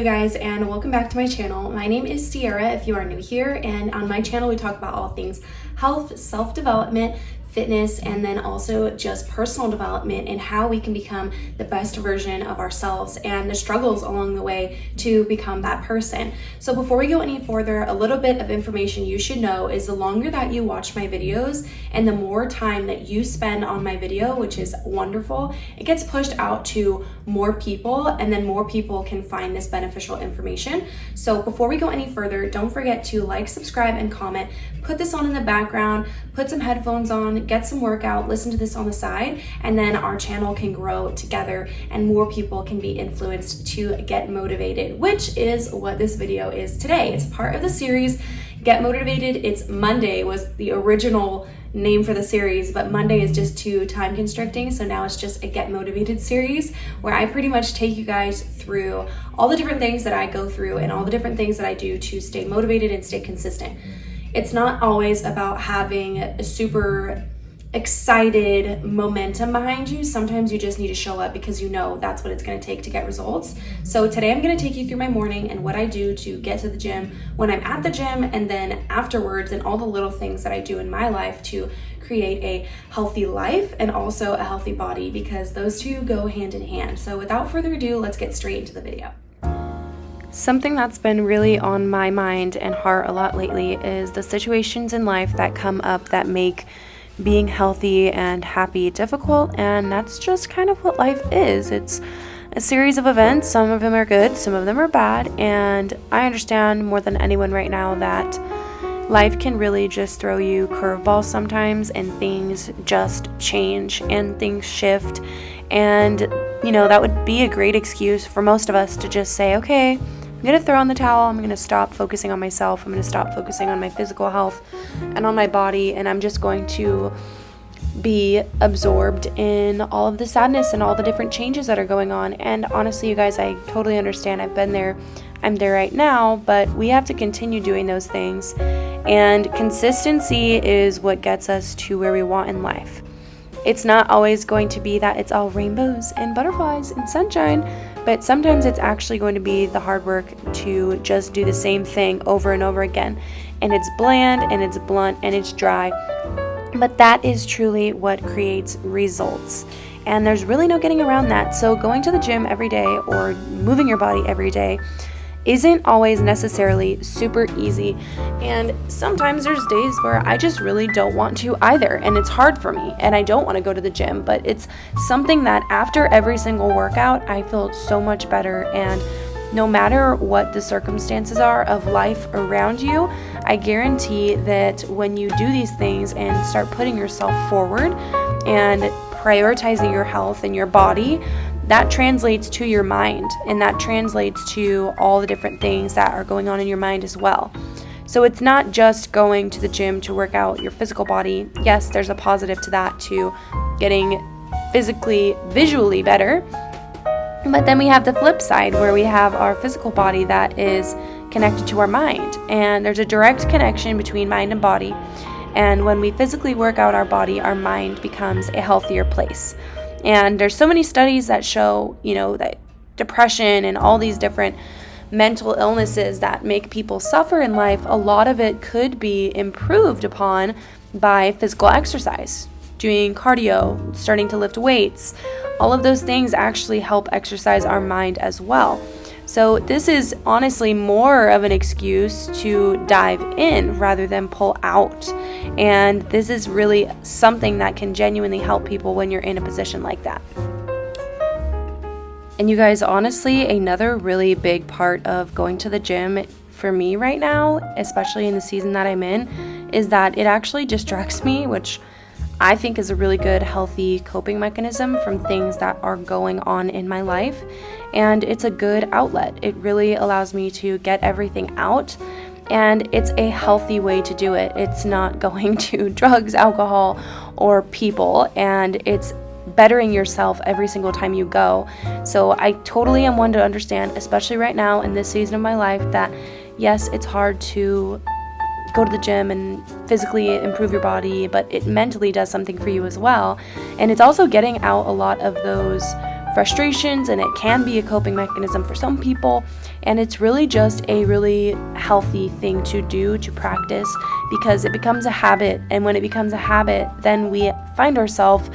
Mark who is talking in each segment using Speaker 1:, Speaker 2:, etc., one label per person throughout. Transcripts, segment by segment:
Speaker 1: Hey guys, and welcome back to my channel. My name is Sierra if you are new here, and on my channel we talk about all things health, self-development, fitness, and then also just personal development and how we can become the best version of ourselves and the struggles along the way to become that person. So before we go any further, a little bit of information you should know is the longer that you watch my videos and the more time that you spend on my video, which is wonderful, it gets pushed out to more people, and then more people can find this beneficial information. So before we go any further, don't forget to like, subscribe, and comment. Put this on in the background, put some headphones on, get some workout, listen to this on the side, and then our channel can grow together and more people can be influenced to get motivated, which is what this video is today. It's part of the series Get Motivated. It's Monday was the original name for the series, but Monday is just too time constricting, so now it's just a Get Motivated series where I pretty much take you guys through all the different things that I go through and all the different things that I do to stay motivated and stay consistent. It's not always about having a super excited momentum behind you. Sometimes you just need to show up because you know that's what it's going to take to get results. So today I'm going to take you through my morning and what I do to get to the gym, when I'm at the gym, and then afterwards, and all the little things that I do in my life to create a healthy life and also a healthy body, because those two go hand in hand. So without further ado, let's get straight into the video. Something that's been really on my mind and heart a lot lately is the situations in life that come up that make being healthy and happy difficult, and that's just kind of what life is. It's a series of events. Some of them are good, some of them are bad, and I understand more than anyone right now that life can really just throw you curveballs sometimes, and things just change and things shift, and that would be a great excuse for most of us to just say, okay, I'm going to throw in the towel. I'm going to stop focusing on myself. I'm going to stop focusing on my physical health and on my body, and I'm just going to be absorbed in all of the sadness and all the different changes that are going on. And honestly, you guys, I totally understand. I've been there. I'm there right now, but we have to continue doing those things. And consistency is what gets us to where we want in life. It's not always going to be that it's all rainbows and butterflies and sunshine, but sometimes it's actually going to be the hard work to just do the same thing over and over again. And it's bland and it's blunt and it's dry, but that is truly what creates results. And there's really no getting around that. So going to the gym every day or moving your body every day isn't always necessarily super easy, and sometimes there's days where I just really don't want to either, and it's hard for me and I don't want to go to the gym, but it's something that after every single workout I feel so much better. And no matter what the circumstances are of life around you, I guarantee that when you do these things and start putting yourself forward and prioritizing your health and your body, that translates to your mind, and that translates to all the different things that are going on in your mind as well. So it's not just going to the gym to work out your physical body. Yes, there's a positive to that, to getting physically, visually better. But then we have the flip side where we have our physical body that is connected to our mind. And there's a direct connection between mind and body. And when we physically work out our body, our mind becomes a healthier place. And there's so many studies that show, that depression and all these different mental illnesses that make people suffer in life, a lot of it could be improved upon by physical exercise, doing cardio, starting to lift weights. All of those things actually help exercise our mind as well. So this is honestly more of an excuse to dive in rather than pull out. And this is really something that can genuinely help people when you're in a position like that. And you guys, honestly, another really big part of going to the gym for me right now, especially in the season that I'm in, is that it actually distracts me, which I think is a really good, healthy coping mechanism from things that are going on in my life. And it's a good outlet. It really allows me to get everything out, and it's a healthy way to do it. It's not going to drugs, alcohol, or people, and it's bettering yourself every single time you go. So I totally am one to understand, especially right now in this season of my life, that yes, it's hard to go to the gym and physically improve your body, but it mentally does something for you as well. And it's also getting out a lot of those frustrations, and it can be a coping mechanism for some people. And it's really just a really healthy thing to do, to practice, because it becomes a habit. And when it becomes a habit, then we find ourselves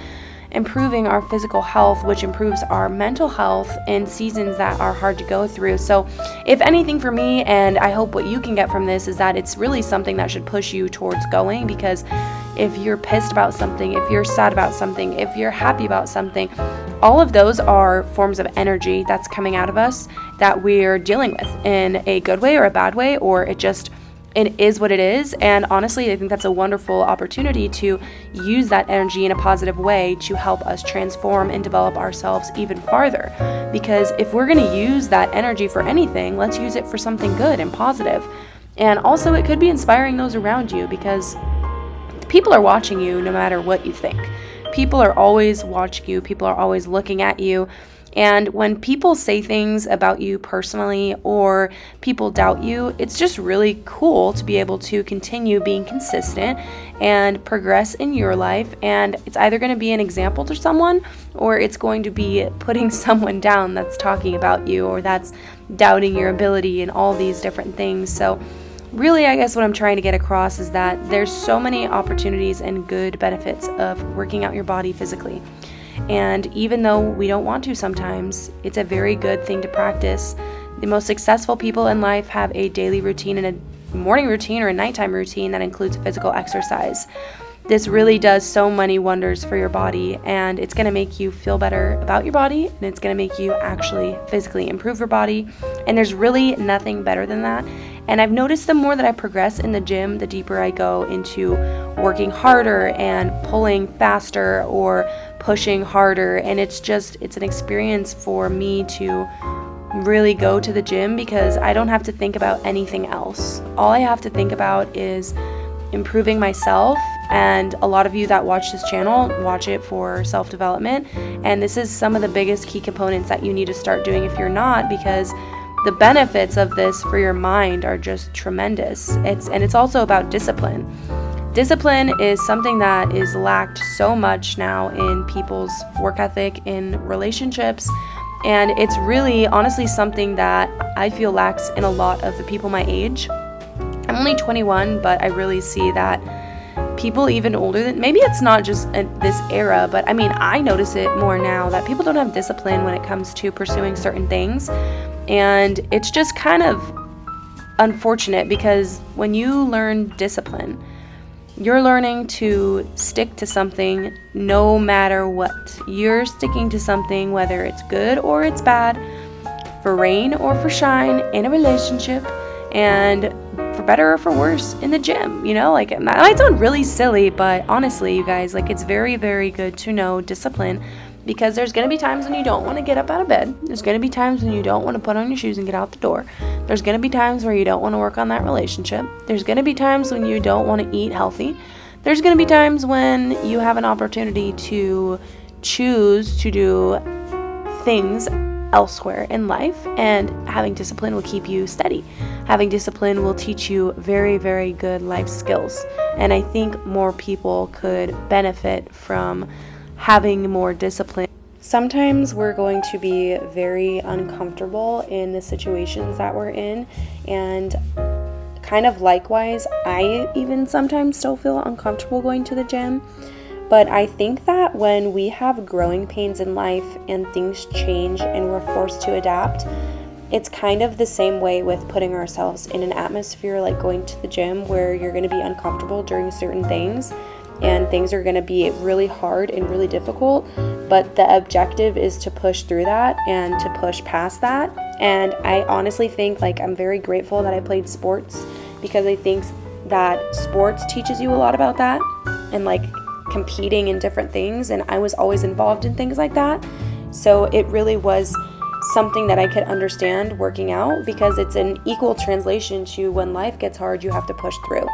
Speaker 1: improving our physical health, which improves our mental health in seasons that are hard to go through. So if anything for me, and I hope what you can get from this, is that it's really something that should push you towards going, because if you're pissed about something, if you're sad about something, if you're happy about something, all of those are forms of energy that's coming out of us that we're dealing with in a good way or a bad way, or it is what it is. And honestly, I think that's a wonderful opportunity to use that energy in a positive way to help us transform and develop ourselves even farther. Because if we're going to use that energy for anything, let's use it for something good and positive. And also, it could be inspiring those around you, because people are watching you no matter what you think. People are always watching you. People are always looking at you. And when people say things about you personally, or people doubt you, it's just really cool to be able to continue being consistent and progress in your life. And it's either going to be an example to someone, or it's going to be putting someone down that's talking about you, or that's doubting your ability, and all these different things. So really, I guess what I'm trying to get across is that there's so many opportunities and good benefits of working out your body physically. And even though we don't want to sometimes, it's a very good thing to practice. The most successful people in life have a daily routine and a morning routine or a nighttime routine that includes physical exercise. This really does so many wonders for your body, and it's going to make you feel better about your body, and it's going to make you actually physically improve your body. And there's really nothing better than that. And I've noticed the more that I progress in the gym, the deeper I go into working harder and pulling faster or pushing harder. And it's an experience for me to really go to the gym, because I don't have to think about anything else. All I have to think about is improving myself. And a lot of you that watch this channel watch it for self-development. And this is some of the biggest key components that you need to start doing if you're not, because the benefits of this for your mind are just tremendous. It's also about discipline. Discipline is something that is lacked so much now in people's work ethic, in relationships, and it's really honestly something that I feel lacks in a lot of the people my age. I'm only 21, but I really see that people even older than, maybe it's not just this era, but I mean, I notice it more now that people don't have discipline when it comes to pursuing certain things. And it's just kind of unfortunate, because when you learn discipline, you're learning to stick to something no matter what. You're sticking to something whether it's good or it's bad, for rain or for shine, in a relationship, and for better or for worse in the gym. Like, it might sound really silly, but honestly, you guys, like, it's very, very good to know discipline. Because there's going to be times when you don't want to get up out of bed. There's going to be times when you don't want to put on your shoes and get out the door. There's going to be times where you don't want to work on that relationship. There's going to be times when you don't want to eat healthy. There's going to be times when you have an opportunity to choose to do things elsewhere in life. And having discipline will keep you steady. Having discipline will teach you very, very good life skills. And I think more people could benefit from having more discipline. Sometimes we're going to be very uncomfortable in the situations that we're in, and kind of likewise, I even sometimes still feel uncomfortable going to the gym. But I think that when we have growing pains in life and things change and we're forced to adapt, it's kind of the same way with putting ourselves in an atmosphere like going to the gym, where you're going to be uncomfortable during certain things. And things are going to be really hard and really difficult, but the objective is to push through that and to push past that. And I honestly think, like, I'm very grateful that I played sports, because I think that sports teaches you a lot about that, and like competing in different things, and I was always involved in things like that. So it really was something that I could understand working out, because it's an equal translation to when life gets hard, you have to push through.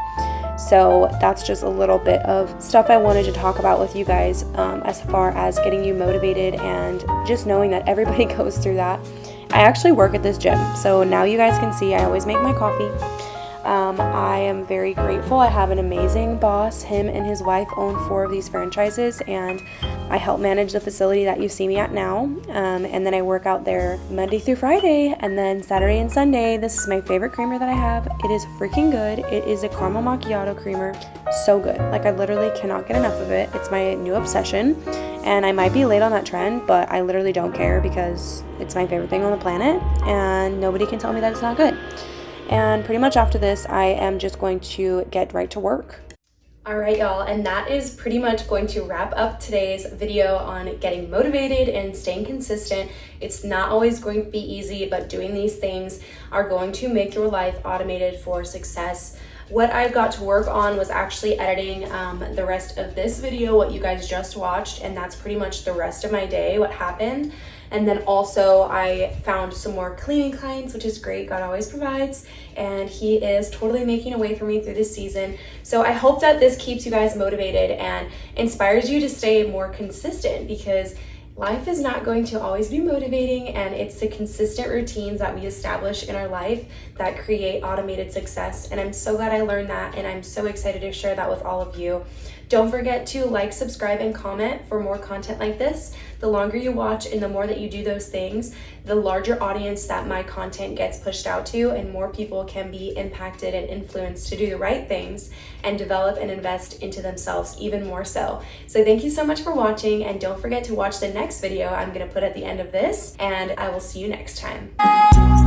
Speaker 1: So that's just a little bit of stuff I wanted to talk about with you guys, as far as getting you motivated and just knowing that everybody goes through that. I actually work at this gym, so now you guys can see I always make my coffee. I am very grateful. I have an amazing boss. Him and his wife own 4 of these franchises, and I help manage the facility that you see me at now. And then I work out there Monday through Friday, and then Saturday and Sunday. This is my favorite creamer that I have. It is freaking good. It is a caramel macchiato creamer. So good. Like, I literally cannot get enough of it. It's my new obsession, and I might be late on that trend, but I literally don't care because it's my favorite thing on the planet, and nobody can tell me that it's not good. And pretty much after this, I am just going to get right to work. All right, y'all, and that is pretty much going to wrap up today's video on getting motivated and staying consistent. It's not always going to be easy, but doing these things are going to make your life automated for success. What I got to work on was actually editing the rest of this video, what you guys just watched, and that's pretty much the rest of my day, what happened. And then also I found some more cleaning clients, which is great. God always provides, and he is totally making a way for me through this season. So I hope that this keeps you guys motivated and inspires you to stay more consistent, because life is not going to always be motivating, and it's the consistent routines that we establish in our life that create automated success. And I'm so glad I learned that, and I'm so excited to share that with all of you. Don't forget to like, subscribe, and comment for more content like this. The longer you watch and the more that you do those things, the larger audience that my content gets pushed out to, and more people can be impacted and influenced to do the right things and develop and invest into themselves even more so. So thank you so much for watching, and don't forget to watch the next video I'm gonna put at the end of this, and I will see you next time.